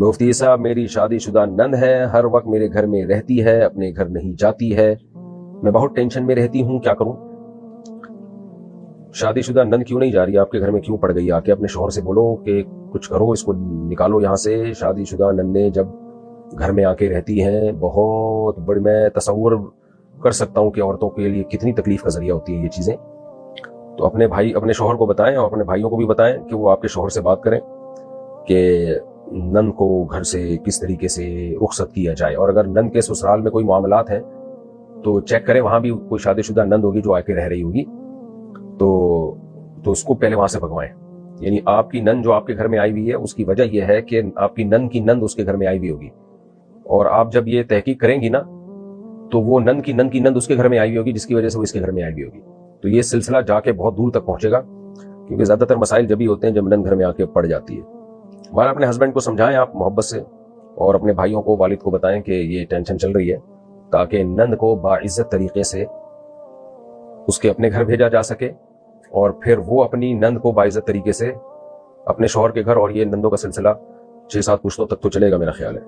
مفتی صاحب میری شادی شدہ نند ہے، ہر وقت میرے گھر میں رہتی ہے، اپنے گھر نہیں جاتی ہے، میں بہت ٹینشن میں رہتی ہوں، کیا کروں؟ شادی شدہ نند کیوں نہیں جا رہی؟ آپ کے گھر میں کیوں پڑ گئی؟ آ کے اپنے شوہر سے بولو کہ کچھ کرو، اس کو نکالو یہاں سے۔ شادی شدہ نندیں جب گھر میں آ کے رہتی ہیں بہت بڑی، میں تصور کر سکتا ہوں کہ عورتوں کے لیے کتنی تکلیف کا ذریعہ ہوتی ہیں یہ چیزیں۔ تو اپنے شوہر کو بتائیں اور اپنے بھائیوں کو بھی بتائیں کہ وہ آپ کے شوہر سے بات کریں کہ نند کو گھر سے کس طریقے سے رخصت کیا جائے، اور اگر نند کے سسرال میں کوئی معاملات ہیں تو چیک کریں، وہاں بھی کوئی شادی شدہ نند ہوگی جو آ کے رہ رہی ہوگی تو اس کو پہلے وہاں سے بھگوائیں۔ یعنی آپ کی نند جو آپ کے گھر میں آئی ہوئی ہے اس کی وجہ یہ ہے کہ آپ کی نند اس کے گھر میں آئی ہوئی ہوگی، اور آپ جب یہ تحقیق کریں گی نا تو وہ نند کی نند اس کے گھر میں آئی ہوئی ہوگی جس کی وجہ سے وہ اس کے گھر میں آئی ہوئی ہوگی۔ تو یہ سلسلہ جا کے بہت دور تک پہنچے گا، کیونکہ زیادہ تر مسائل جب ہی ہوتے ہیں جب نند گھر میں آ کے پڑ جاتی ہے۔ ہمارا اپنے ہسبینڈ کو سمجھائیں آپ محبت سے، اور اپنے بھائیوں کو، والد کو بتائیں کہ یہ ٹینشن چل رہی ہے، تاکہ نند کو باعزت طریقے سے اس کے اپنے گھر بھیجا جا سکے، اور پھر وہ اپنی نند کو باعزت طریقے سے اپنے شوہر کے گھر، اور یہ نندوں کا سلسلہ 6-7 پشتوں تک تو چلے گا میرا خیال ہے۔